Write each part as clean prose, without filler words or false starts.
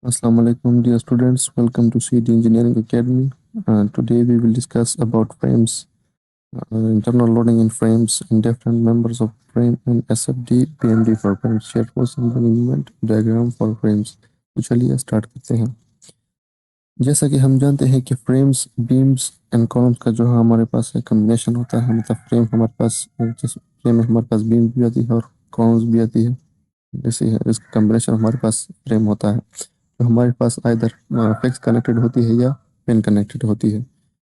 Assalamu alaikum, dear students. Welcome to CD Engineering Academy. Today we will discuss about frames, internal loading in frames, and different members of frame and SFD, PMD for frames, shear force and bending moment diagram for frames. तो चलिए start करते हैं। जैसा कि हम जानते हैं कि फ्रेम्स, बीम्स एंड कॉलम्स का जो हमारे पास है कम्बिनेशन होता है। मतलब फ्रेम हमारे पास, जिस फ्रेम में हमारे पास बीम भी आती है और कॉलम्स भी आती है, जैसे इसका कम्बिनेशन हमारे पास फ्रेम होता है। तो हमारे पास आइदर फिक्स कनेक्टेड होती है या पिन कनेक्टेड होती है।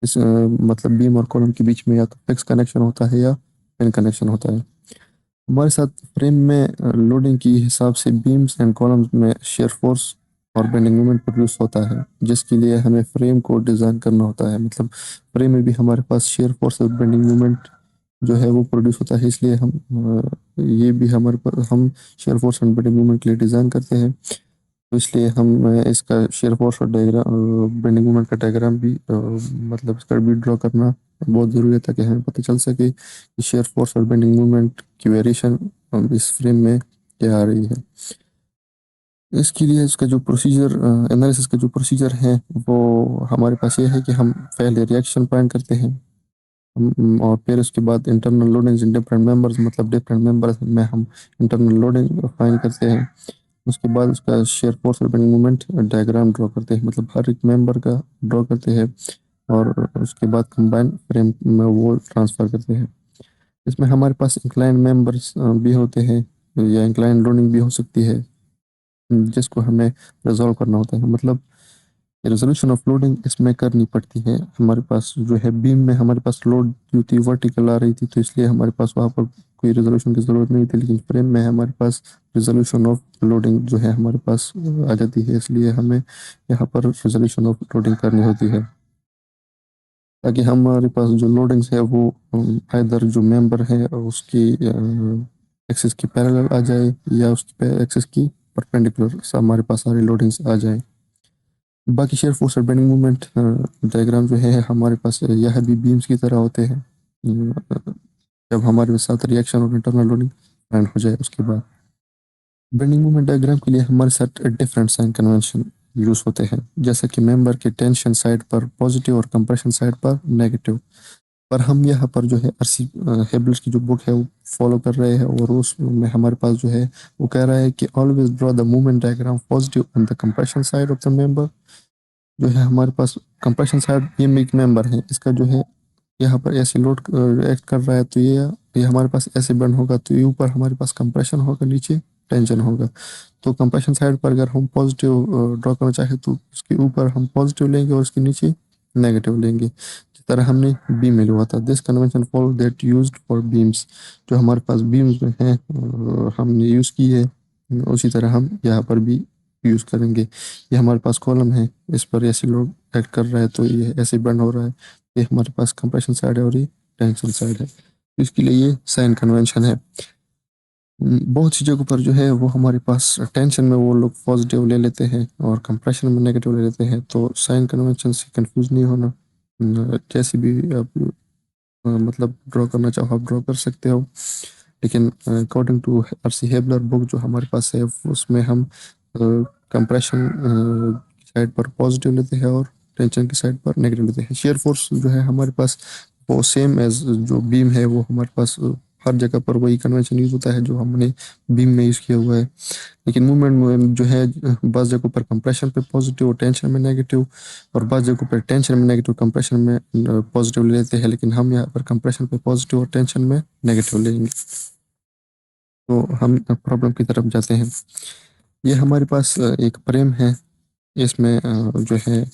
मतलब बीम और कॉलम के बीच में या तो फिक्स कनेक्शन होता है या पिन कनेक्शन होता है। हमारे साथ फ्रेम में लोडिंग के हिसाब से बीम्स एंड कॉलम्स में शेयर फोर्स और बेंडिंग मोमेंट प्रोड्यूस होता है, जिसके लिए हमें फ्रेम को डिज़ाइन करना होता है। मतलब फ्रेम में भी हमारे पास शेयर फोर्स और बेंडिंग मोमेंट जो है वो प्रोड्यूस होता है, इसलिए ये भी हमारे पास हम shear force and bending moment के लिए डिज़ाइन करते हैं। तो इसलिए हम इसका शेयर फोर्स और डायग्राम, बेंडिंग मोमेंट का डायग्राम भी मतलब इसका भी ड्रॉ करना बहुत ज़रूरी है, ताकि हमें पता चल सके कि शेयर फोर्स और बेंडिंग मोमेंट की वेरिएशन इस फ्रेम में क्या आ रही है। इसके लिए इसका जो प्रोसीजर, एनालिसिस का जो प्रोसीजर है वो हमारे पास ये है कि हम पहले रिएक्शन फाइंड करते हैं। और फिर उसके बाद internal loadings in different members, मतलब डिफरेंट मेंबर्स में हम इंटरनल लोडिंग फाइंड करते हैं। उसके बाद उसका शेयर फोर्स और बेंडिंग मोमेंट डायग्राम ड्रॉ करते हैं, मतलब हर एक मेंबर का ड्रॉ करते हैं। और उसके बाद कंबाइन फ्रेम में वो ट्रांसफ़र करते हैं। इसमें हमारे पास इंक्लाइन मेंबर्स भी होते हैं, या इंक्लाइन लोडिंग भी हो सकती है, जिसको हमें रिजॉल्व करना होता है। मतलब रेजोल्यूशन ऑफ लोडिंग इसमें करनी पड़ती है। हमारे पास जो है बीम में हमारे पास लोड जो थी वर्टिकल आ रही थी, तो इसलिए हमारे पास वहाँ पर कोई रेजोल्यूशन की ज़रूरत नहीं थी। लेकिन फ्रेम में हमारे पास रेजोल्यूशन ऑफ लोडिंग जो है हमारे पास आ जाती है, इसलिए हमें यहाँ पर रेजोल्यूशन ऑफ लोडिंग करनी होती है, ताकि हमारे पास जो लोडिंग्स है वो आइदर जो मेंबर है उसकी एक्सिस की पैरेलल आ जाए, या उसकी एक्सिस की परपेंडिकुलर हमारे पास सारी लोडिंग्स आ जाए। बाकी शेयर फोर्स और बेंडिंग मूवमेंट डायग्राम जो है हमारे पास यह भी बीम्स की तरह होते हैं। जब हमारे साथ रिएक्शन और इंटरनल लोडिंग फाइंड हो जाए, उसके बाद बेंडिंग मूवमेंट डायग्राम के लिए हमारे साथ डिफरेंट साइन कन्वेंशन यूज होते हैं, जैसे कि मेंबर के टेंशन साइड पर पॉजिटिव और कंप्रेशन साइड पर नेगेटिव। पर हम यहाँ पर जो है आरसी हेबलर की जो बुक है वो फॉलो कर रहे हैं, और उसमें हमारे पास जो है वो कह रहा है कि always draw the movement diagram positive on the compression side of the member. जो है हमारे पास कंप्रेशन साइड ये एक मेंबर है, इसका जो है यहाँ पर ऐसे लोड एक्ट कर रहा है, तो ये हमारे पास ऐसे बेंड होगा, तो ये ऊपर हमारे पास कंप्रेशन होगा, नीचे टेंशन होगा। तो कंप्रेशन साइड पर अगर हम पॉजिटिव ड्रॉ करना चाहें तो उसके ऊपर हम पॉजिटिव लेंगे और उसके नीचे नेगेटिव लेंगे, जिस तरह हमने बीम में लिया था। This convention follow that used for beams. जो हमारे पास बीम्स में हैं हमने यूज़ की है, उसी तरह हम यहाँ पर भी यूज़ करेंगे। ये हमारे पास कॉलम है, इस पर ऐसे लोड एक्ट कर रहा है, तो ये ऐसे बेंड हो रहा है। ये हमारे पास कंप्रेशन साइड है और ये टेंशन साइड है, तो इसके लिए ये साइन कन्वेंशन है। बहुत सी जगहों पर जो है वो हमारे पास टेंशन में वो लोग पॉजिटिव ले लेते हैं और कंप्रेशन में नेगेटिव ले लेते हैं, तो साइन कन्वेंशन से कंफ्यूज नहीं होना। जैसे भी आप मतलब ड्रॉ करना चाहो आप ड्रॉ कर सकते हो, लेकिन अकॉर्डिंग टू आरसी हेबलर बुक जो हमारे पास है उसमें हम कंप्रेशन साइड पर पॉजिटिव लेते हैं और टेंशन की साइड पर नेगेटिव लेते हैं। शेयर फोर्स जो है हमारे पास वो सेम एज जो बीम है, वो हमारे पास हर जगह पर वही कन्वेंशन यूज होता है जो हमने बीम में यूज़ किया हुआ है। लेकिन मूवमेंट में जो है बाज़ जगहों पर कंप्रेशन पे पॉजिटिव और टेंशन में नेगेटिव, और बाज़ जगहों पर टेंशन में नेगेटिव कंप्रेशन में पॉजिटिव लेते हैं, लेकिन हम यहाँ पर कंप्रेशन पे पॉजिटिव और टेंशन में नेगेटिव लेंगे। तो हम प्रॉब्लम की तरफ जाते हैं। ये हमारे पास एक फ्रेम है, इसमें जो है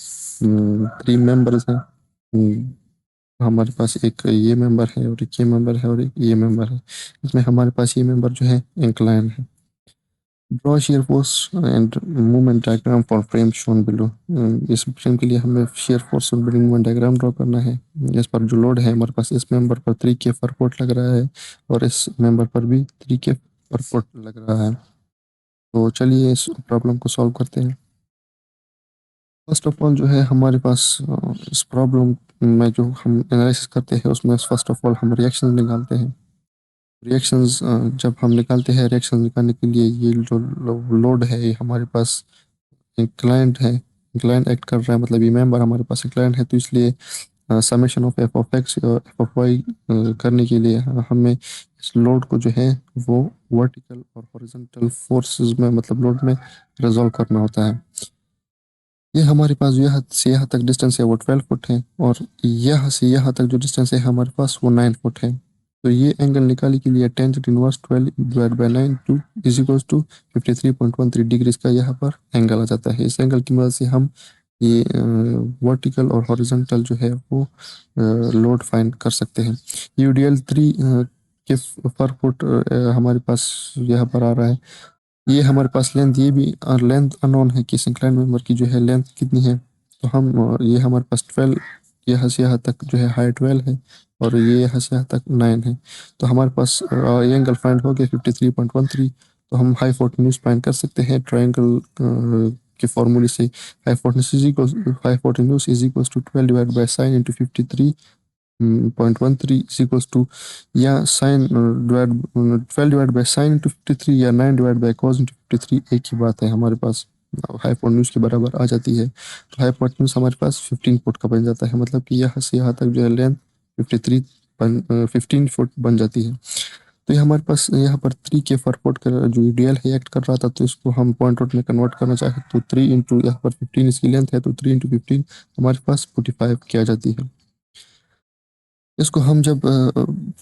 3 मेंबर्स हैं। हमारे पास एक ये मेंबर है और एक ये मेंबर है और एक ये मेंबर है। इसमें हमारे पास ये मेंबर जो है इंक्लाइन है। Draw shear force and movement diagram for frame shown below. इस फ्रेम के लिए हमें शेयर फोर्स और बेंडिंग मूवमेंट डायग्राम ड्रॉ करना है। इस पर जो लोड है हमारे पास, इस मेंबर पर 3 के परपोर्ट लग रहा है, और इस मेंबर पर भी 3 के परपोर्ट लग रहा है। तो चलिए इस प्रॉब्लम को सॉल्व करते हैं। फर्स्ट ऑफ ऑल जो है हमारे पास इस प्रॉब्लम में जो हम एनालिसिस करते हैं उसमें फर्स्ट ऑफ ऑल हम रिएक्शन निकालते हैं। रिएक्शंस जब हम निकालते हैं, रिएक्शन निकालने के लिए ये जो लोड है ये हमारे पास क्लाइंट है, क्लाइंट एक्ट कर रहा है, मतलब ये मेंबर हमारे पास क्लाइंट है, तो इसलिए summation of F of x और एफ ऑफ वाई करने के लिए हमें इस लोड को जो है वो वर्टिकल और हॉरिजॉन्टल फोर्सेस में, मतलब लोड में रिजॉल्व करना होता है। ये हमारे पास यहाँ से यहाँ तक डिस्टेंस है वो 12 फुट है, और यहाँ से यहाँ तक जो डिस्टेंस है हमारे पास वो 9 फुट है। तो ये एंगल निकालने के लिए tangent inverse 12 divide by 9 to is equals to 53.13 degrees का यहाँ पर एंगल आ जाता है। इस एंगल की मदद से हम ये वर्टिकल और हॉरिजॉन्टल जो है वो लोड फाइंड कर सकते हैं। यूडीएल 3 के पर फुट हमारे पास यहाँ पर आ रहा है। ये हमारे पास लेंथ, ये भी लेंथ अननोन है कि इंक्लाइंड मेंबर की जो है लेंथ कितनी है। तो हम ये हमारे पास 12 यहाँ से यहाँ तक जो है हाइट 12 है, और ये यहाँ से यहाँ तक 9 है। तो हमारे पास ये एंगल फाइंड हो गया 53.13। तो हम हाइपोटेन्यूज फाइंड कर सकते हैं ट्रायंगल के फॉर्मूले से। Hypotenuse is equal to 12 divide by sine into 53.13 is equals to, या sine divide 12 divide by sine into 53 या 9 डिवाइड बाई कॉस इंटू 53 एक ही बात है, हमारे पास हाइपोटेन्यूज के बराबर आ जाती है। तो हाइपोटेन्यूज हमारे पास 15 फुट का बन जाता है, मतलब कि यहाँ से यहाँ तक जो है लेंथ 15 फुट बन जाती है। तो ये हमारे पास यहाँ पर 3 के पर फुट का जो डीएल है एक्ट कर रहा था, तो इसको हम पॉइंट आउट में कन्वर्ट करना चाहे तो 3 इंटू यहाँ पर 15 इसकी लेंथ है, तो 3 इंटू 15 हमारे पास 45 की आ जाती है। इसको हम जब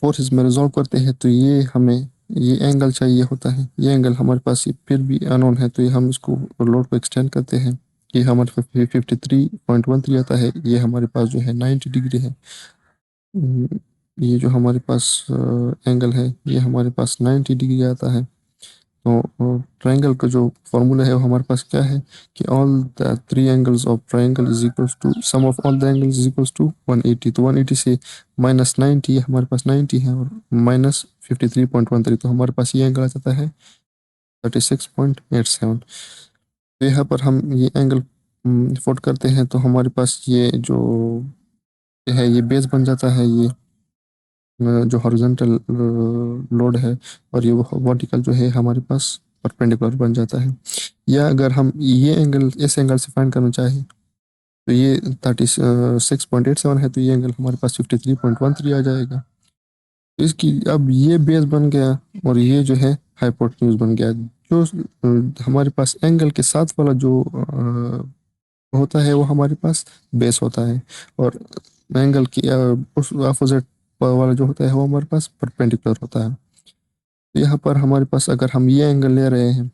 फोर्सेस में रिजॉल्व करते हैं तो ये हमें ये एंगल चाहिए होता है। ये एंगल हमारे पास ये फिर भी अननोन है, तो ये हम इसको लोड को एक्सटेंड करते हैं। ये हमारे 53.13 आता है, ये हमारे पास जो है 90 डिग्री है। ये जो हमारे पास एंगल है ये हमारे पास 90 डिग्री आता है। तो ट्रायंगल का जो फॉर्मूला है वो हमारे पास क्या है कि all the 3 angles of triangle is equals to sum of all the angles is equals to 180। तो 180 से माइनस 90 हमारे पास 90 है, और माइनस 53.13, तो हमारे पास ये एंगल आ जाता है 36.87। तो यहाँ पर हम ये एंगल फोट करते हैं तो हमारे पास ये जो है ये बेस बन जाता है, ये जो हॉरिजॉन्टल लोड है, और ये वर्टिकल जो है हमारे पास परपेंडिकुलर बन जाता है। या अगर हम ये एंगल इस एंगल से फाइंड करना चाहें तो ये 36.87 है, तो ये एंगल हमारे पास 53.13 आ जाएगा। तो इसकी अब ये बेस बन गया और ये जो है हाइपोटेन्यूज बन गया। जो हमारे पास एंगल के साथ वाला जो होता है वो हमारे पास बेस होता है, और एंगल की उस अपोजिट वाला जो होता है वो हमारे पास परपेंडिकुलर होता है। तो यहाँ पर हमारे पास अगर हम ये एंगल ले रहे हैं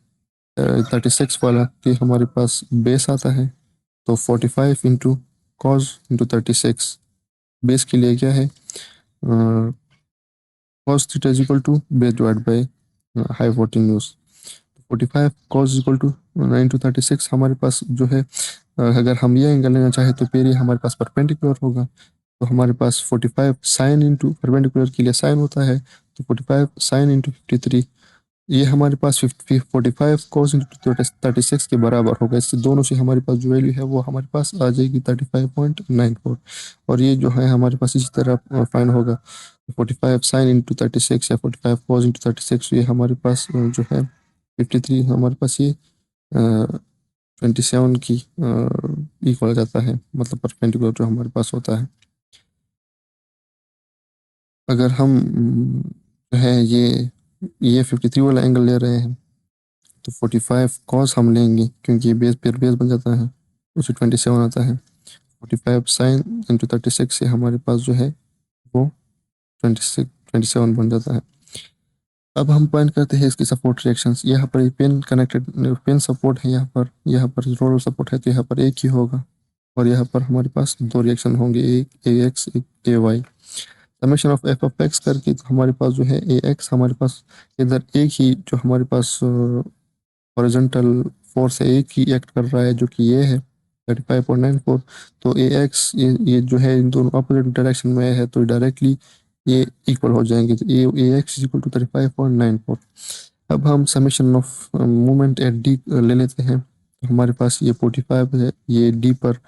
36 वाला, तो ये हमारे पास बेस आता है। तो 45 इंटू कॉस इंटू 36, बेस के लिए क्या है cos theta is equal to base divide by hypotenuse. 45 cos equal to 9 to 36 हमारे पास जो है अगर हम ये एंगल लेना चाहे तो फिर ये हमारे पास परपेंडिकुलर होगा। तो हमारे पास 45 साइन इंटू परपेंडिकुलर के लिए साइन होता है, तो 45 साइन इंटू 53 ये हमारे पास 45 कोस इंटू 36 के बराबर होगा। इससे दोनों से हमारे पास जो वैल्यू है वो हमारे पास आ जाएगी 35.94, और ये जो है हमारे पास इसी तरह फाइन होगा 45 साइन इंटू 36 या 45 कोस इंटू 36, ये हमारे पास जो है 53 हमारे पास ये 27 की इक्वल जाता है, मतलब परपेंडिकुलर जो हमारे पास होता है। अगर हम जो है ये 53 वाला एंगल ले रहे हैं तो 45 कॉस हम लेंगे, क्योंकि ये बेस पर बेस बन जाता है, उसे 27 आता है। 45 साइन इंटू 36 से हमारे पास जो है वो 27 बन जाता है। अब हम पॉइंट करते हैं इसकी सपोर्ट रिएक्शंस। यहाँ पर पेन कनेक्टेड पेन सपोर्ट है, यहाँ पर रोलर सपोर्ट है, तो यहाँ पर एक ही होगा, और यहाँ पर हमारे पास 2 रिएक्शन होंगे, एक ए एक्स एक A Y. Summation of F of X करके तो हमारे पास जो है ए एक्स हमारे पास इधर एक ही जो हमारे पास हॉरिजॉन्टल फोर्स है एक ही एक्ट कर रहा है, जो कि ये है 35.94। तो ए एक्स ये जो है इन दोनों अपोजिट डायरेक्शन में है, तो डायरेक्टली ये इक्वल हो जाएंगे। तो ए एक्स इक्वल टू 35.94। अब हम summation of movement at D ले लेते हैं। तो हमारे पास ये 45 है, ये डी पर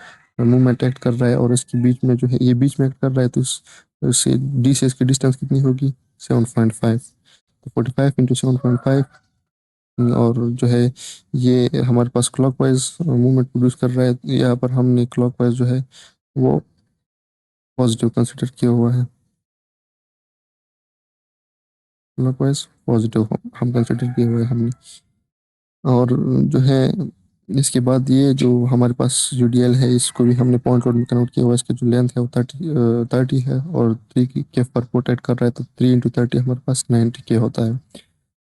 मूवमेंट एक्ट कर रहा है, और इसके बीच में जो है ये बीच में एक्ट कर रहा है, तो इससे डी से इसकी डिस्टेंस कितनी होगी 7.5। तो 45 इंटू 7.5 और जो है ये हमारे पास क्लॉकवाइज मूवमेंट प्रोड्यूस कर रहा है। यहाँ पर हमने क्लॉकवाइज जो है वो पॉजिटिव कंसिडर किया हुआ है, क्लॉकवाइज पॉजिटिव हम कंसिडर किए हुए हैं हमने। और जो है इसके बाद ये जो हमारे पास जो डीएल है इसको भी हमने पॉइंट क्लाउड में कन्वर्ट किया हुआ है। इसका जो लेंथ है वो 30 है और 3 की के पर पोर्ट्रेट कर रहा है, तो 3 × 30 हमारे पास 90 के होता है।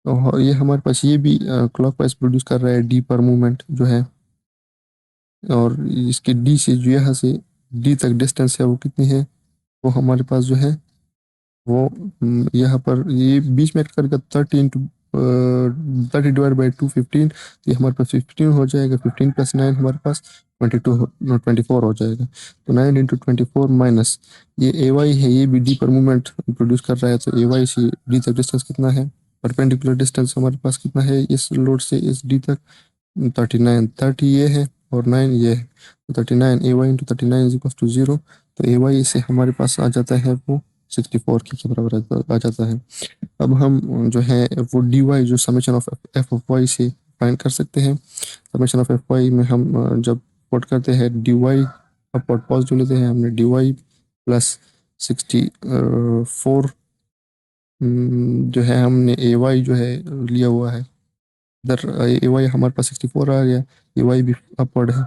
तो ये हमारे पास ये भी क्लॉकवाइज प्रोड्यूस कर रहा है डी पर मूवमेंट जो है। और इसके डी से जो यहाँ से डी तक डिस्टेंस है वो कितनी है, वो हमारे पास जो है वो यहाँ पर ये बीच में ऐड करेगा 30 डिवाइड बाई 2 15, तो ये हमारे पास 15 हो जाएगा। 15 + 9 हमारे पास 24 हो जाएगा। तो 9 × 24 माइनस ये ए वाई है, ये भी डी पर मूवमेंट प्रोड्यूस कर रहा है। तो ए वाई से डी तक डिस्टेंस कितना है, परपेंडिकुलर डिस्टेंस हमारे पास कितना है इस लोड से इस डी तक, 39। 30 ये है और 9 ये है, तो 39 A Y into 39 is equal to 0। तो ए वाई से हमारे पास आ जाता है वो 64 के बराबर आ जाता है। अब हम जो है वो डी वाई जो summation of F of Y से फाइंड कर सकते हैं। समेशन ऑफ एफ वाई में हम जब पुट करते हैं डी वाई, अपवर्ड पॉजिटिव लेते हैं हमने, डी वाई प्लस 64 जो है हमने ए वाई जो है लिया हुआ है इधर, ए वाई हमारे पास 64 आ गया, ए वाई भी अपवर्ड है,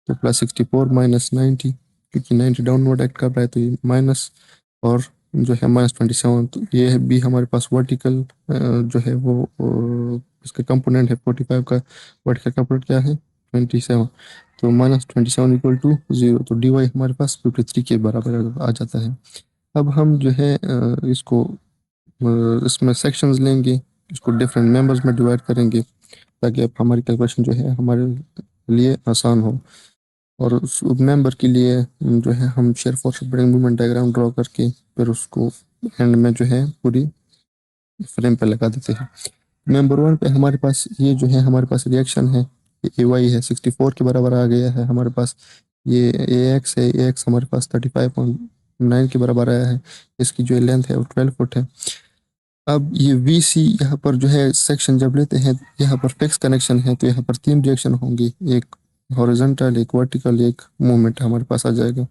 तो प्लस 64 माइनस 90, क्योंकि 90 डाउनवर्ड एक्ट कर रहा है तो ये माइनस, और जो है -27। तो ये भी हमारे पास वर्टिकल जो है वो इसका कंपोनेंट है 45 का, वर्टिकल कंपोनेंट क्या है 27, तो -27 इक्वल टू 0। तो डी वाई हमारे पास 53 के बराबर आ जाता है। अब हम जो है इसको इसमें सेक्शंस लेंगे, इसको डिफरेंट मेंबर्स में डिवाइड करेंगे ताकि अब हमारी कैलकुलेशन जो है हमारे लिए आसान हो। और उस मेंबर के लिए जो है हम shear force bending movement diagram draw करके फिर उसको एंड में जो है पूरी फ्रेम पे लगा देते हैं। मेंबर 1 पे हमारे पास ये जो है हमारे पास रिएक्शन है, ये ए वाई है 64 के बराबर आ गया है हमारे पास। ये ए एक्स है, ए एक्स हमारे पास 35.9 के बराबर आया है। इसकी जो लेंथ है वो 12 फुट है। अब ये वी सी यहाँ पर जो है सेक्शन जब लेते हैं, यहाँ पर फिक्स कनेक्शन है, तो यहाँ पर 3 रिएक्शन होंगी, एक हॉरिजॉन्टल, एक वर्टिकल, एक मूवमेंट हमारे पास आ जाएगा।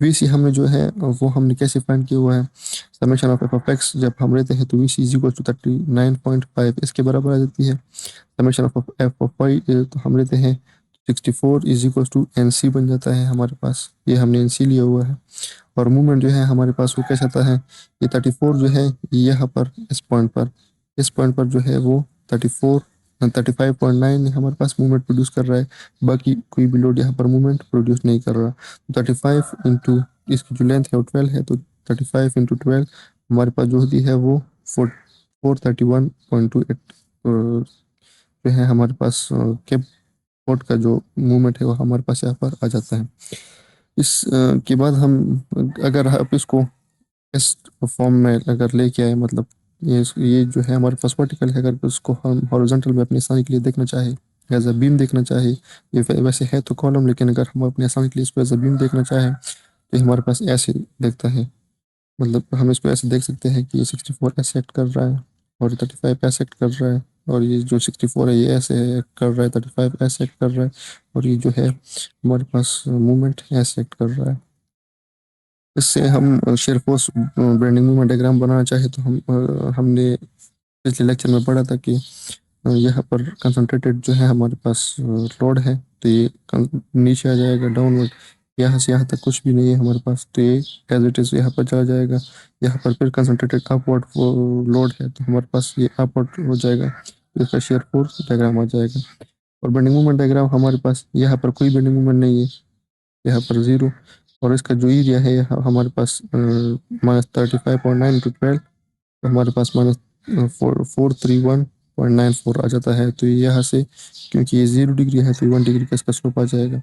वी सी हमें जो है वो हमने कैसे फाइंड किया हुआ है, summation of F of X जब हम लेते हैं तो V C is equal to 39.5 इसके बराबर आ जाती है। Summation of F of Y तो हम लेते हैं 64 is equal to N C बन जाता है हमारे पास, ये हमने एन सी लिया हुआ है। और मूवमेंट जो है हमारे पास वो कैसा आता है, ये 34 जो है यहाँ पर इस पॉइंट पर जो है वो 35.9 हमारे पास मूवमेंट प्रोड्यूस कर रहा है। बाकी कोई भी लोड यहाँ पर मूवमेंट प्रोड्यूस नहीं कर रहा। 35 इंटू इसकी जो लेंथ है वो 12 है, तो 35 इंटू 12 हमारे पास जो होती है वो 431.28 जो है हमारे पास कैप पोर्ट का जो मूवमेंट है वो हमारे पास यहाँ पर आ जाता है। इस के बाद हम अगर आप इसको इस फॉर्म में अगर लेके आए, मतलब ये जो है हमारे पास वर्टिकल है, अगर उसको हम हॉरिजॉन्टल में अपनी आसानी के लिए देखना चाहे, एज अ बीम देखना चाहे, ये वैसे है तो कॉलम, लेकिन अगर हम अपनी आसानी के लिए इसको एज अ बीम देखना चाहें तो ये हमारे पास ऐसे दिखता है। मतलब हम इसको ऐसे देख सकते हैं कि ये 64 ऐसे एक्ट कर रहा है और 35 ऐसे एक्ट कर रहा है, और ये जो 64 है ये ऐसे कर रहा है, 35 ऐसे एक्ट कर रहा है, और ये जो है हमारे पास मूवमेंट ऐसे एक्ट कर रहा है। इससे हम shear force bending movement diagram बनाना चाहे तो हमने पिछले लेक्चर में पढ़ा था कि यहाँ पर कंसंट्रेटेड जो है हमारे पास लोड है, तो ये नीचे आ जाएगा डाउनवर्ड, यहाँ से यहाँ तक कुछ भी नहीं है हमारे पास, तो ये एज इट इज़ यहाँ पर चला जाएगा। यहाँ पर फिर कंसंट्रेटेड अपवर्ड लोड है, तो हमारे पास ये अपवर्ड हो जाएगा, तो इसका शेयर फोर्स डायग्राम आ जाएगा। और बेंडिंग मूवमेंट डायग्राम हमारे पास यहाँ पर कोई बेंडिंग मूवमेंट नहीं है, यहाँ पर 0, और इसका जो एरिया है यहाँ हमारे पास -35.9 इंटू 12, तो हमारे पास -431.94 आ जाता है। तो ये यहाँ से क्योंकि ये 0 डिग्री है तो 1 डिग्री का इसका स्लोप आ जाएगा,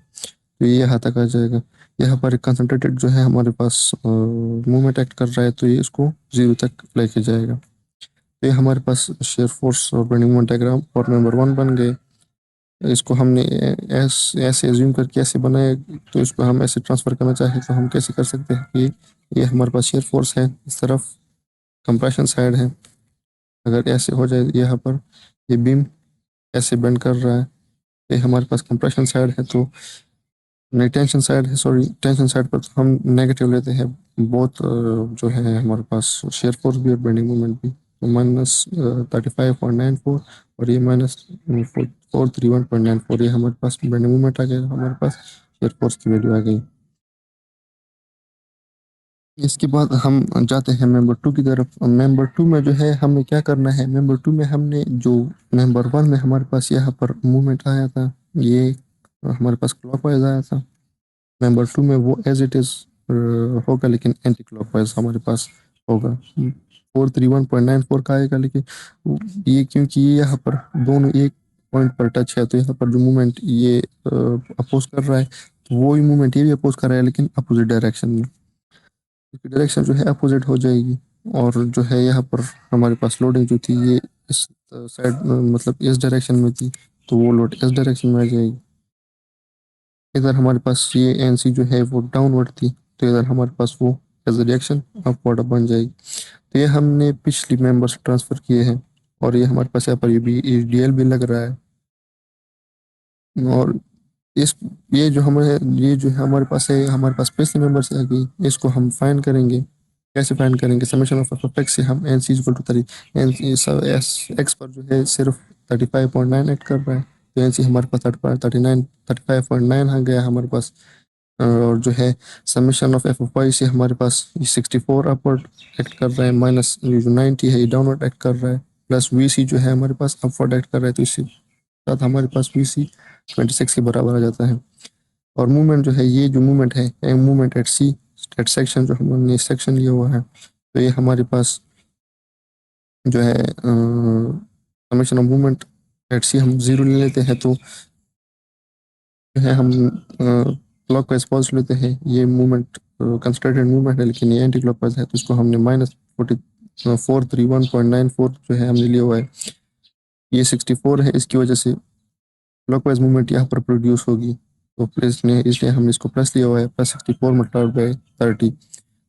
तो ये यहाँ तक आ जाएगा। यहाँ पर कंसंट्रेटेड जो है हमारे पास मूवमेंट एक्ट कर रहा है, तो ये इसको 0 तक लेके जाएगा। तो ये हमारे पास शेयर फोर्स और बेंडिंग मोमेंट डायग्राम और नंबर 1 बन गए। इसको हमने ऐसे एज्यूम करके ऐसे बनाया, तो इसको हम ऐसे ट्रांसफर करना चाहें तो हम कैसे कर सकते हैं कि ये हमारे पास शेयर फोर्स है, इस तरफ कंप्रेशन साइड है, अगर ऐसे हो जाए यहाँ पर ये बीम कैसे बेंड कर रहा है। ये हमारे पास कंप्रेशन साइड है तो नहीं, टेंशन साइड है, सॉरी, टेंशन साइड पर तो हम नेगेटिव लेते हैं बहुत, जो है हमारे पास शेयर फोर्स भी और बेंडिंग मोमेंट भी। तो -35.94 और ये -431.94, ये हमारे पास बेंडिंग मोमेंट आ गया, हमारे पास शेयर फोर्स की वैल्यू आ गई। इसके बाद हम जाते हैं मेंबर टू की तरफ। मेंबर टू में जो है हमें क्या करना है, मेंबर टू में हमने जो मेंबर वन में हमारे पास यहाँ पर मूवमेंट आया था, ये हमारे पास क्लॉकवाइज आया था। मेंबर टू में वो एज इट इज होगा, लेकिन एंटी क्लॉकवाइज हमारे पास होगा। 431.94 का आएगा, लेकिन ये क्योंकि ये यहाँ पर दोनों एक पॉइंट पर टच है, तो यहाँ पर जो मूवमेंट ये अपोज कर रहा है, तो वो ही मूवमेंट ये भी अपोज कर रहा है, लेकिन अपोजिट डायरेक्शन में। क्योंकि डायरेक्शन जो है अपोजिट हो जाएगी, और जो है यहाँ पर हमारे पास लोडिंग जो थी ये इस साइड, मतलब इस डायरेक्शन में थी, तो वो लोड इस डायरेक्शन में आ जाएगी। इधर हमारे पास ये एनसी जो है वो डाउनवर्ड थी, तो इधर हमारे पास वो एज रिएक्शन अपवर्ड बन जाएगी। तो ये हमने पिछली मेंबर्स ट्रांसफर किए हैं, और ये हमारे पास यहाँ पर ये भी डीएल भी लग रहा है। और इस ये जो हमारे ये जो है हमारे पास है, हमारे पास पिछले मेंबर से आ गई, इसको हम फाइंड करेंगे। कैसे फाइंड करेंगे, समेशन ऑफ एफ से हम N C equal to 30, N sub S X पर जो है सिर्फ 35.98 कर रहा है, तो एन सी हमारे पास 35.9 आ गया हमारे पास। और जो है समेशन ऑफ एफ वाई से हमारे पास 64 अपवर्ड एक्ट कर रहा है, माइनस ये जो 90 है ये डाउनवर्ड एक्ट कर रहा है, प्लस वी सी जो है हमारे पास अपवर्ड एक्ट कर रहा है, तो इसके साथ हमारे पास वी सी 26 के बराबर आ जाता है। और मूवमेंट जो है, ये जो मूवमेंट है movement at C, at section जो हमने सेक्शन लिया हुआ है, तो ये हमारे पास जो है समेशन ऑफ मूवमेंट एट सी हम जीरो ले लेते हैं, तो जो है हम क्लॉकवाइज पॉजिटिव लेते हैं। ये मूवमेंट कंसंट्रेटेड मूवमेंट है, लेकिन ये एंटी क्लॉकवाइज है, तो इसको हमने -431.94 जो है हमने लिया हुआ है। ये 64 है, इसकी वजह से क्लॉकवाइज मूवमेंट यहाँ पर प्रोड्यूस होगी, तो प्लस ने इसलिए हमने इसको प्लस लिया हुआ है, +64 मल्टीप्लाइड बाई 30।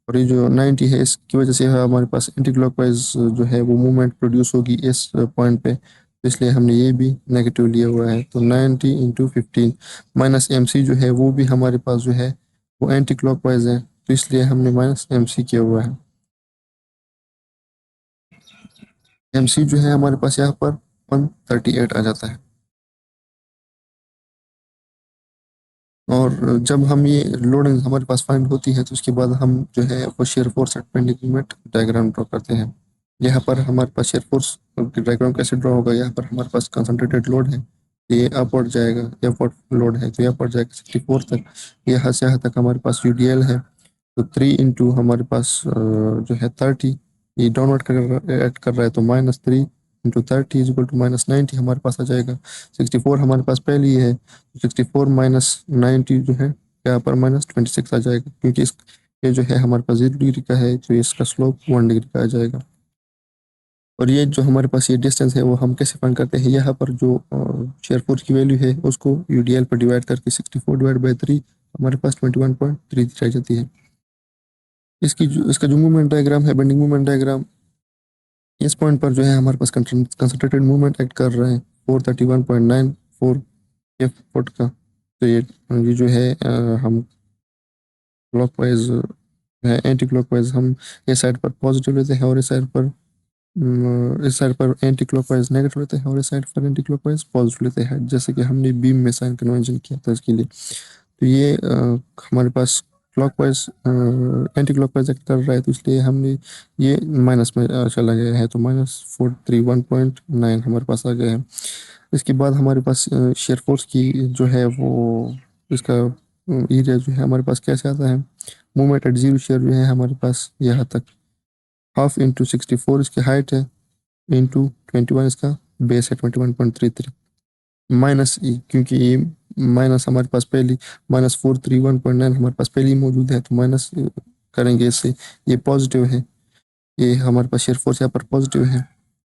और ये जो 90 है, इसकी वजह से हमारे पास एंटी क्लॉकवाइज जो है वो मूवमेंट प्रोड्यूस होगी इस पॉइंट पे, तो इसलिए हमने ये भी नेगेटिव लिया हुआ है। तो 90 इंटू 15 माइनस एम सी जो है वो भी हमारे पास जो है वो एंटी क्लॉकवाइज है, तो इसलिए हमने माइनस एम सी किया हुआ है। एम सी जो है हमारे पास यहाँ पर 138 आ जाता है। और जब हम ये लोडिंग हमारे पास फाइंड होती है, तो उसके बाद हम जो है वो shear force at bending moment diagram draw करते हैं। यहाँ पर हमारे पास शेयर फोर्स डायग्राम कैसे ड्रॉ होगा, यहाँ पर हमारे पास कंसंट्रेटेड लोड है, ये अपवर्ड जाएगा, अपवर्ड लोड है तो ये अपवर्ड जाएगा 64 तक, यहाँ से यहाँ तक हमारे पास यूडीएल है, तो 3 इंटू हमारे पास जो है 30, ये डाउनवर्ड कर ऐड कर रहा है, तो -3 इंटू 30 इज इक्वल टू -90 हमारे पास आ जाएगा। 64 हमारे पास पहले ही है, 64 माइनस 90 जो है यहाँ पर -26 आ जाएगा, क्योंकि इस ये जो है हमारे पास 0 डिग्री का है, तो इसका स्लोप 1 डिग्री का आ जाएगा। और ये जो हमारे पास ये डिस्टेंस है वो हम कैसे फाइंड करते हैं, यहाँ पर जो शेयर फोर्स की वैल्यू है उसको यूडीएल पर डिवाइड करके 64 डिवाइड बाई 3 हमारे पास 21.33 रह जाती है। इसका जो मूवमेंट डायग्राम है, बेंडिंग मूवमेंट डायग्राम, इस पॉइंट पर जो है हमारे पास कंसंट्रेटेड मूवमेंट एक्ट कर रहा है 431.94 एफ फुट का। तो ये जो है हम क्लॉकवाइज है, एंटी क्लॉकवाइज हम इस साइड पर पॉजिटिव लेते हैं, और इस साइड पर एंटी क्लॉकवाइज नेगेटिव लेते हैं, और इस साइड पर एंटी क्लॉकवाइज पॉजिटिव लेते हैं, जैसे कि हमने बीम में साइन कन्वेंशन किया था इसके लिए। तो ये हमारे पास क्लॉकवाइज एंटी क्लॉकवाइज एक्ट कर रहा है, तो इसलिए हमने ये माइनस में चला गया है, तो -431.9 हमारे पास आ गया है। इसके बाद हमारे पास शेयर फोर्स की जो है वो इसका एरिया जो है हमारे पास कैसे आता है, मूवमेंट एट जीरो शेयर जो है हमारे पास यहाँ तक, हाफ इंटू 64 इसकी हाइट है, इंटू 21 इसका बेस है 21.33, माइनस ई, क्योंकि ये माइनस हमारे पास पहली -431.9 हमारे पास पहले ही मौजूद है, तो माइनस करेंगे इससे, ये पॉजिटिव है, ये हमारे पास शेयर फोर्स यहाँ पर पॉजिटिव है,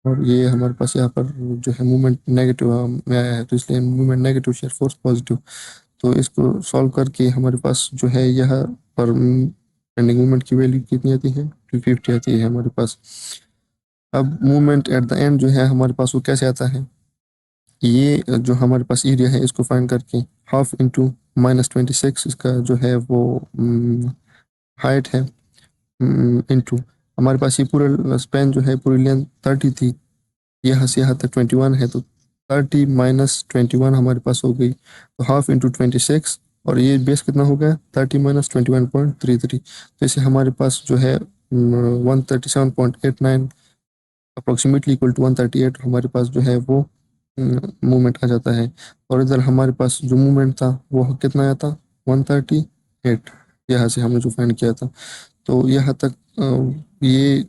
और ये हमारे पास यहाँ पर जो है मूवमेंट नेगेटिव में आया है, तो इसलिए movement negative shear force positive. तो इसको सॉल्व करके हमारे पास जो है यहाँ पर बेंडिंग मूवमेंट की वैल्यू कितनी आती है, 250 आती है हमारे पास। अब मूवमेंट एट द एंड जो है हमारे पास वो कैसे आता है, ये जो हमारे पास एरिया है इसको फाइंड करके हाफ इंटू -26 इसका जो है वो हाइट है इंटू हमारे पास ये पूरा स्पैन जो है पूरी लेंथ 30 थी, यहाँ से यहाँ तक 21 है, तो 30 माइनस 21 हमारे पास हो गई, तो हाफ इंटू 26 और ये बेस कितना हो गया 30 माइनस 21.33, तो इसे हमारे पास जो है 137.89 अप्रोक्सीमेटली इक्वल टू 138 हमारे पास जो है वो मूवमेंट आ जाता है। और इधर हमारे पास जो मूवमेंट था वो कितना आया था 138, यहाँ से हमने जो फाइंड किया था, तो यहाँ तक ये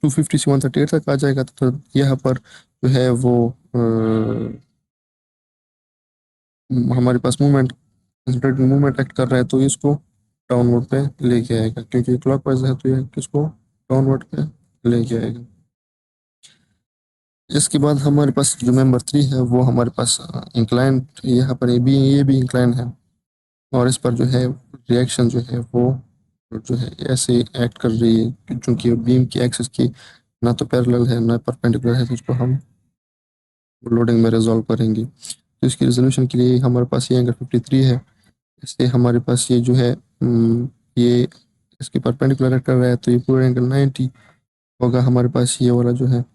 250 से 138 तक आ जाएगा, तो यहाँ पर जो है वो हमारे पास मूवमेंट मूवमेंट एक्ट कर रहा है, तो इसको डाउनवर्ड पे लेके आएगा, क्योंकि क्लॉकवाइज है तो ये किसको डाउनवर्ड पे लेके आएगा। इसके बाद हमारे पास जो मेंबर 3 है वो हमारे पास इंक्लाइन, यहाँ पर ये भी इंक्लाइन है, और इस पर जो है रिएक्शन जो है वो जो है ऐसे एक्ट कर रही है, क्योंकि बीम की एक्सिस की ना तो पैरेलल है ना परपेंडिकुलर है, तो इसको हम लोडिंग में रिजॉल्व करेंगे। तो इसकी रेजोल्यूशन के लिए हमारे पास ये एंगल 53 है, इससे हमारे पास ये जो है ये इसके परपेंडिकुलर कर रहा है, तो ये पूरा एंगल 90 होगा हमारे पास, ये वाला जो है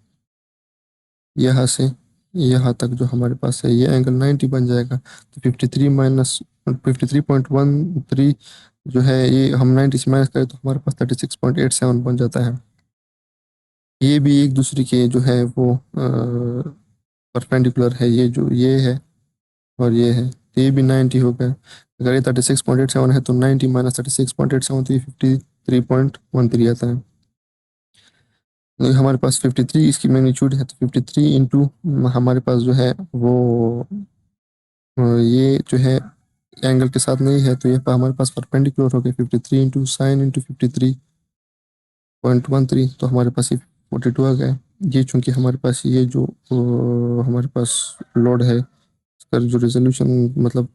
यहाँ से यहाँ तक जो हमारे पास है ये एंगल 90 बन जाएगा, तो 53 माइनस 53.13 जो है ये हम 90 से माइनस करें तो हमारे पास 36.87 बन जाता है। ये भी एक दूसरे के जो है वो परपेंडिकुलर है, ये जो ये है और ये है, तो ये भी 90 हो गया। अगर ये 36.87 है तो 90 माइनस 36.87 तो ये 53.13 आता है। तो हमारे पास 53 इसकी मैग्नीट्यूड है, तो 53 इंटू हमारे पास जो है वो ये जो है एंगल के साथ नहीं है, तो ये हमारे पास परपेंडिकुलर हो गया 53 इंटू साइन इंटू 53.13, तो हमारे पास ये 42 आ गया। ये चूंकि हमारे पास ये जो हमारे पास लोड है इसका जो रेजोल्यूशन मतलब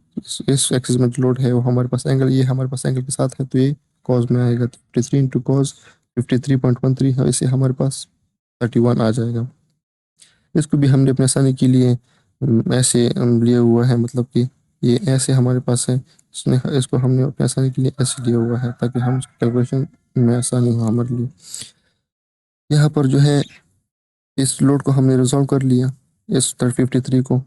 इस एक्सिस में जो लोड है वो हमारे पास एंगल ये हमारे पास एंगल के साथ है, तो ये कॉज में आएगा, तो 53 इंटू कॉज 53.13 है, इससे हमारे पास 31 आ जाएगा। इसको भी हमने अपने आसानी के लिए ऐसे लिया हुआ है, मतलब कि ये ऐसे हमारे पास है, इसने इसको हमने अपने आसानी के लिए ऐसे लिया हुआ है ताकि हम कैलकुलेशन में आसानी हो हमारे लिए। यहाँ पर जो है इस लोड को हमने रिजॉल्व कर लिया, इस 53 को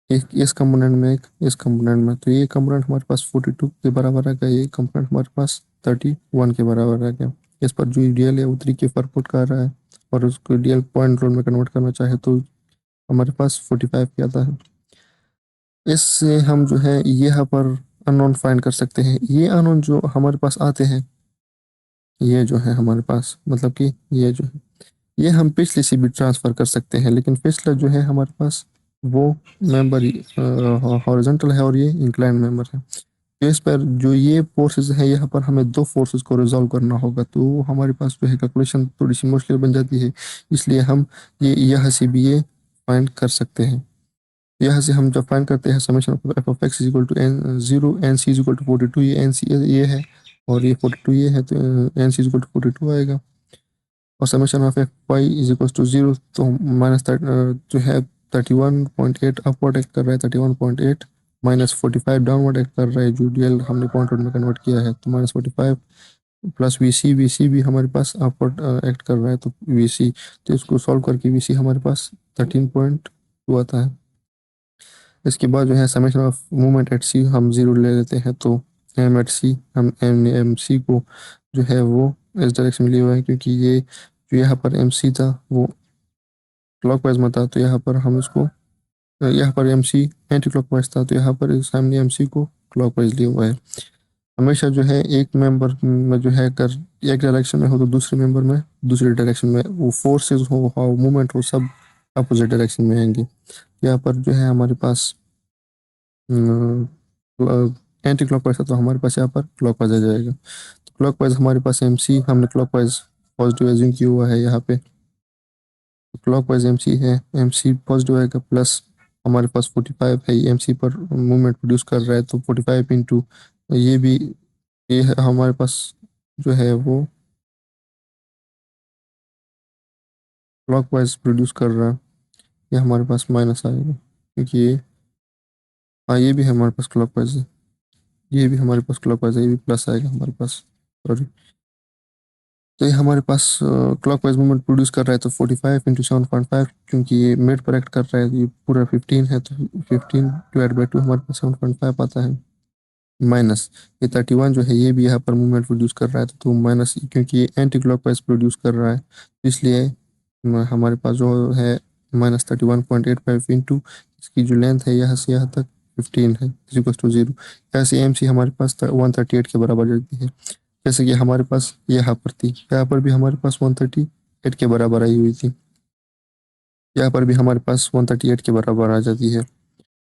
एक इस कंपोनेंट में एक इस कंपोनेंट में, तो ये कंपोनेंट हमारे पास 42 के बराबर आ गया, ये कंपोनेंट हमारे पास 31 के बराबर आ गया। इस पर जो डीएल है वो 3 के पर पुट कर रहा है, और उसको डीएल पॉइंट लोड में कन्वर्ट करना चाहे तो हमारे पास 45 की आता है। इससे हम जो है यहाँ पर अननोन फाइंड कर सकते हैं। ये अननोन जो हमारे पास आते हैं ये जो है हमारे पास मतलब कि ये जो है ये हम पिछले से भी ट्रांसफ़र कर सकते हैं, लेकिन पिछला जो है हमारे पास वो मेंबर हॉरिजॉन्टल है और ये इंक्लाइन मेंबर है, तो इस पर जो ये फोर्सेस है यहाँ पर हमें दो फोर्सेस को रिजॉल्व करना होगा, तो हमारे पास जो है कैलकुलेशन थोड़ी सी मुश्किल बन जाती है, इसलिए हम ये यहाँ से भी ये फाइंड कर सकते हैं। यहाँ से हम जब फाइंड करते हैं summation of F of X is equal to N 0 N C is equal to 42, ये एन सी ये है और ये 42 ये है, तो N C is equal to 42 आएगा, और summation of F Y is equal to 0, तो माइनस जो है 31.8 अपवर्ड एक्ट कर रहा है, 31.8 माइनस 45 डाउनवर्ड एक्ट कर रहा है, जो डीएल हमने पॉइंट में कन्वर्ट किया है, तो -45 प्लस वी सी भी हमारे पास अपवर्ड एक्ट कर रहा है, तो वी सी, तो इसको सॉल्व करके वी सी हमारे पास 13.2 आता है। इसके बाद जो है समेशन ऑफ मूवमेंट एट सी हम 0 ले लेते हैं, तो एम एट सी हम एम सी को जो है वो इस डायरेक्शन में लिया हुआ है, क्योंकि ये जो यहाँ पर एम सी था वो क्लॉकवाइज में था, तो यहाँ पर हम इसको यहाँ पर एम सी एंटी क्लॉकवाइज था, तो यहाँ पर इस हमने एम सी को क्लॉकवाइज लिया हुआ है। हमेशा जो है एक मेंबर में जो है अगर एक डायरेक्शन में हो तो दूसरे मेंबर में दूसरे डायरेक्शन में वो फोर्सेस हो मूवमेंट हो सब अपोजिट डायरेक्शन में आएंगे। यहाँ पर जो है हमारे पास एंटी क्लॉकवाइज है, तो हमारे पास यहाँ पर क्लॉकवाइज आ जाएगा, तो क्लॉकवाइज हमारे पास एम सी हमने क्लॉकवाइज पॉजिटिव एज्यूम किया हुआ है यहाँ पे, क्लॉकवाइज एम सी है, एम सी पॉजिटिव आएगा, प्लस हमारे पास 45 है, एम सी पर मूवमेंट प्रोड्यूस कर रहा है, तो 45 इंटू ये भी ये है हमारे पास जो है वो क्लॉकवाइज प्रोड्यूस कर रहा है, ये हमारे पास माइनस आएगा। क्योंकि ये, हाँ ये भी है हमारे पास क्लॉकवाइज है, ये भी हमारे पास क्लॉकवाइज है, ये भी प्लस आएगा हमारे पास। सॉरी, तो ये हमारे पास क्लॉकवाइज मूवमेंट प्रोड्यूस कर रहा है, तो 45 × 7.5, क्योंकि ये मिड पर एक्ट कर रहा है, ये पूरा 15 है, तो 15 ÷ 2 हमारे पास 7.5 आता है। माइनस ये 31 जो है, ये भी यहाँ पर मूवमेंट प्रोड्यूस कर रहा है, तो माइनस, क्योंकि ये एंटी क्लॉकवाइज प्रोड्यूस कर रहा है, तो इसलिए हमारे पास जो है -31.85 इंटू इसकी जो लेंथ है यहाँ से यहाँ तक 15 है, इज 0। ऐसे एम सी हमारे पास 138 के बराबर जाती है, जैसे कि हमारे पास यहाँ पर थी, यहाँ पर भी हमारे पास 138 के बराबर आई हुई थी, यहाँ पर भी हमारे पास 138 के बराबर आ जाती है।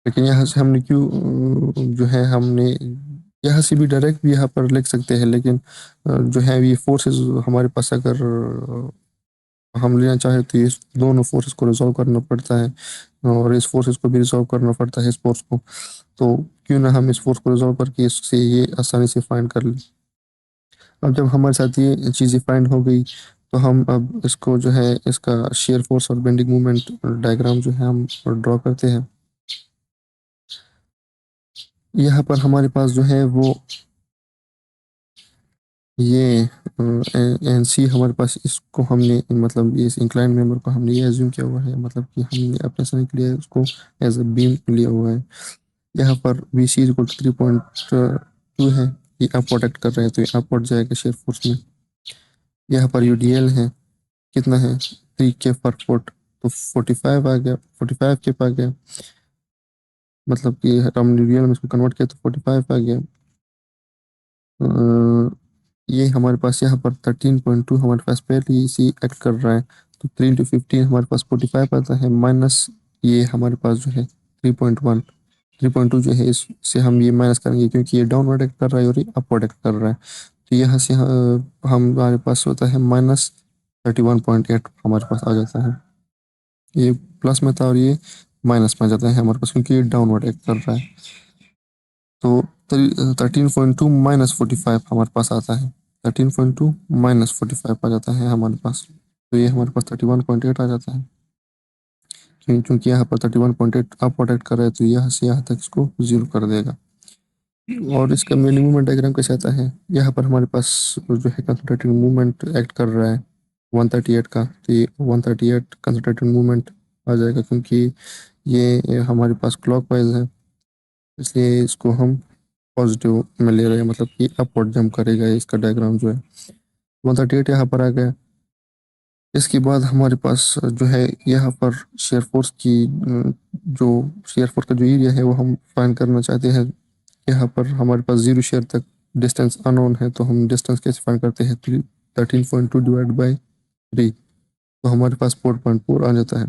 लेकिन यहाँ से हमने क्यों जो है हमने यहाँ से भी डायरेक्ट भी यहाँ पर लिख सकते हैं, लेकिन जो है ये फोर्सेस हमारे पास अगर हम लेना चाहें, तो ये दोनों फोर्सेस को रिजॉल्व करना पड़ता है, और इस फोर्सेस को भी रिजॉल्व करना पड़ता है, इस फोर्स को। तो क्यों ना हम इस फोर्स को रिजॉल्व करके इससे ये आसानी से फाइंड कर लें। अब जब हमारे साथ ये चीज़ें फाइंड हो गई, तो हम अब इसको जो है इसका शेयर फोर्स और बेंडिंग मोमेंट डायग्राम जो है हम ड्रॉ करते हैं। यहाँ पर हमारे पास जो है वो ये एन सी हमारे पास, इसको हमने मतलब इस इंक्लाइन मेंबर को हमने ये एज्यूम किया हुआ है, मतलब कि हमने अपने समझ के लिए उसको एज अ बीम लिया हुआ है। यहाँ पर वी सी इज 3.2 है, ये अपवर्ड एक्ट कर रहे हैं, तो ये अपवर्ड जाएगा शेयर फोर्स में। यहाँ पर यू डी एल है, कितना है 3 K पर फुट, तो 45 आ गया, 45 के आ गया, मतलब कि हम रियल में इसको कन्वर्ट किया तो 45 आ गया। ये हमारे पास यहाँ पर 13.2 हमारे पास पहले ही इसी एक्ट कर रहा है, तो 3 × 15 हमारे पास 45 आता है, माइनस ये हमारे पास जो है 3.1, 3.2 जो है, इससे हम ये माइनस करेंगे, क्योंकि ये डाउनवर्ड एक्ट कर रहा है और ये अपवर्ड एक्ट कर रहा है, तो यहाँ से हमारे पास होता है -31.8 हमारे पास आ जाता है। ये प्लस में था और ये माइनस में आ जाता है हमारे पास, क्योंकि ये डाउनवर्ड एक्ट कर रहा है। तो 13.2 -45 हमारे पास आता है, 13.2 -45 आ जाता है हमारे पास, तो ये हमारे पास 31.8 आ जाता है। क्योंकि यहाँ पर 31.8 अप प्रोटेक्ट कर रहा है, तो यहाँ से यहाँ तक इसको 0 कर देगा। और इसका मेन मूवमेंट डायग्राम कैसे आता है, यहाँ पर हमारे पास जो है कंसंट्रेटेड मूवमेंट एक्ट कर रहा है 138 का, तो ये 138 कंसंट्रेटेड मूवमेंट आ जाएगा, क्योंकि ये हमारे पास क्लॉकवाइज है, इसलिए इसको हम पॉजिटिव में ले रहे हैं, मतलब कि अपवर्ड जंप करेगा इसका डायग्राम जो है। 138 यहाँ पर आ गया। इसके बाद हमारे पास जो है यहाँ पर शेयर फोर्स की जो शेयर फोर्स का जो एरिया है वो हम फाइंड करना चाहते हैं। यहाँ पर हमारे पास 0 शेयर तक डिस्टेंस अननोन है, तो हम डिस्टेंस कैसे फाइंड करते हैं, 13.2 डिवाइड बाई 3, तो हमारे पास 4.4 आ जाता है।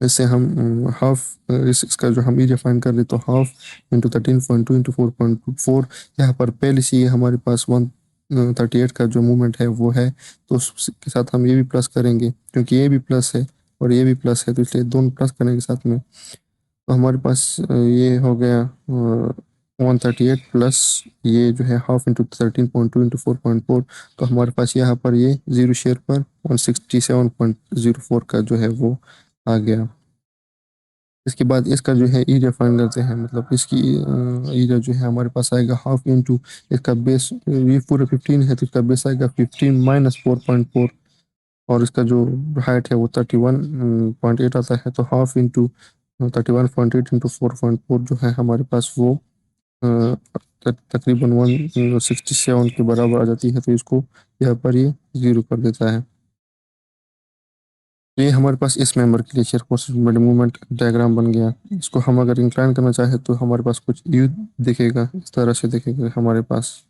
इससे हम हाफ इसका जो हम एरिया फाइंड कर रहे, तो हाफ इंटू 13.2 इंटू 4.4, यहाँ पर पहले से ही हमारे पास 138 का जो मूवमेंट है वो है, तो उसके साथ हम ये भी प्लस करेंगे, क्योंकि ये भी प्लस है और ये भी प्लस है, तो इसलिए दोनों प्लस करेंगे साथ में, तो हमारे पास ये हो गया 138 प्लस ये जो है हाफ इंटू 13.2 इंटू 4.4, तो हमारे पास यहाँ पर ये 0 शेयर पर 167.04 का जो है वो आ गया। इसके बाद इसका जो है एरिया फाइंड करते हैं, मतलब इसकी एरिया जो है हमारे पास आएगा हाफ इंटू इसका बेस, ये पूरा 15 है, तो इसका बेस आएगा 15 -4.4, और इसका जो हाइट है वो 31.8 आता है, तो हाफ इंटू 31.8 इंटू 4.4 जो है हमारे पास वो तकरीबन 167 के बराबर आ जाती है, तो इसको यहाँ पर ये 0 कर देता है। तो ये हमारे पास इस मेंबर के लिए शेयर फोर्स मूवमेंट डायग्राम बन गया। इसको हम अगर इंक्लाइन करना चाहे, तो हमारे पास कुछ यू दिखेगा, इस तरह से दिखेगा हमारे पास।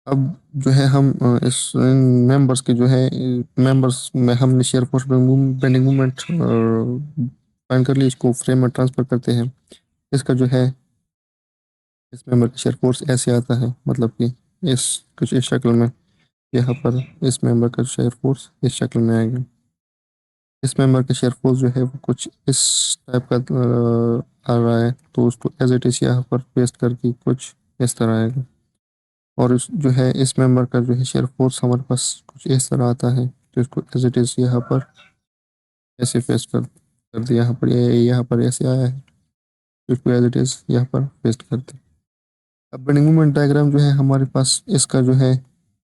अब जो है हम इस मेंबर्स के जो है मेंबर्स में हमने share force bending movement find कर ली, इसको फ्रेम में ट्रांसफर करते हैं। इसका जो है इस मेंबर का शेयर फोर्स ऐसे आता है, मतलब कि इस कुछ इस शक्ल में, यहाँ पर इस मेंबर का शेयर फोर्स इस शक्ल में आएगा। इस मेंबर का शेयर फोर्स जो है वो कुछ इस टाइप का आ रहा है, तो उसको एज इट इज यहाँ पर पेस्ट करके कुछ इस तरह आएगा। और इस जो है इस मेंबर का जो है शेयर फोर्स हमारे पास कुछ इस तरह आता है, तो इसको एज इट इज यहाँ पर ऐसे पेस्ट कर कर दिया यहाँ पर, ये यहाँ पर ऐसे आया है, इसको एज इट इज़ यहाँ पर पेस्ट कर दिया। अब बेंडिंग मोमेंट डायग्राम जो है हमारे पास, इसका जो है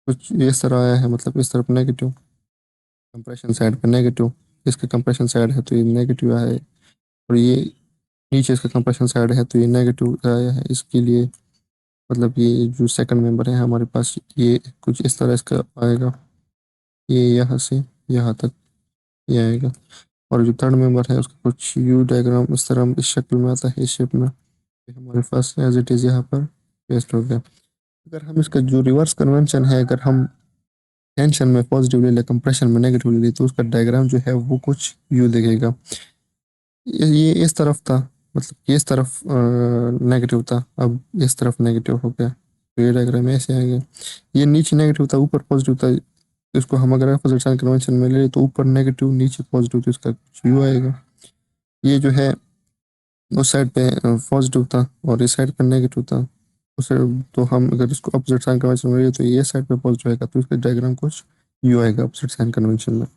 कुछ इस तरह आया है, मतलब इस तरफ नेगेटिव, कंप्रेशन साइड पे नेगेटिव, इसका कंप्रेशन साइड है तो ये नेगेटिव आया है, और ये नीचे इसका कंप्रेशन साइड है तो ये नेगेटिव आया है। इसके लिए मतलब ये जो सेकंड मेंबर है हमारे पास, ये कुछ इस तरह इसका आएगा, ये यहाँ से यहाँ तक ये आएगा। और जो थर्ड मेंबर है उसका कुछ यू डायग्राम इस तरह इस शक्ल में आता है, इस शेप में। ये हमारे पास एज इट इज़ यहाँ पर पेस्ट हो गया। अगर हम इसका जो रिवर्स कन्वेंशन है, अगर हम टेंशन में पॉजिटिव ले ले, कंप्रेशन में नेगेटिव ले ले, तो उसका डायग्राम जो है वो कुछ यू दिखेगा। ये इस तरफ था, मतलब ये इस तरफ नेगेटिव था, अब इस तरफ नेगेटिव हो गया, तो ये डायग्राम ऐसे आ गया। ये नीचे नेगेटिव था ऊपर पॉजिटिव था, इसको हम अगर अपोजिट साइन कन्वेंशन में ले तो ऊपर नेगेटिव नीचे पॉजिटिव, तो इसका कुछ यू आएगा। ये जो है उस साइड पे पॉजिटिव था और इस साइड पे नेगेटिव था, उस तो हम अगर इसको अपोजिट साइन कन्वेंशन में ले तो ये साइड पे पॉजिटिव आएगा, तो इसका डायग्राम कुछ यू आएगा अपोजिट साइन कन्वेंशन में।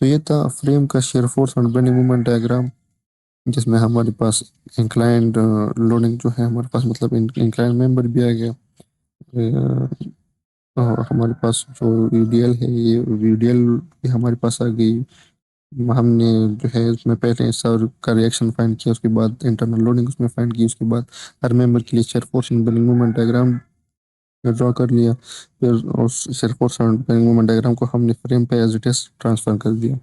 तो ये था फ्रेम का शेयर फोर्स और बेंडिंग मोमेंट डायग्राम, जिसमें हमारे पास इंक्लाइंड लोडिंग जो है हमारे पास, मतलब इंक्लाइंड मेंबर भी आ गया। और हमारे पास जो वीडीएल है, ये वीडीएल भी हमारे पास आ गई। हमने जो है उसमें पहले सर का रिएक्शन फाइंड किया, उसके बाद इंटरनल लोडिंग उसमें फाइंड की, उसके बाद हर मेंबर के लिए shear force and bending moment diagram draw कर लिया। फिर उस shear force and bending moment diagram को हमने फ्रेम पे एज इट इज ट्रांसफर कर दिया।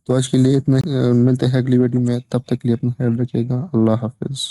तो आज के लिए इतना, मिलते हैं अगली वीडियो में, तब तक के लिए अपना ख्याल रखिएगा। अल्लाह हाफिज़।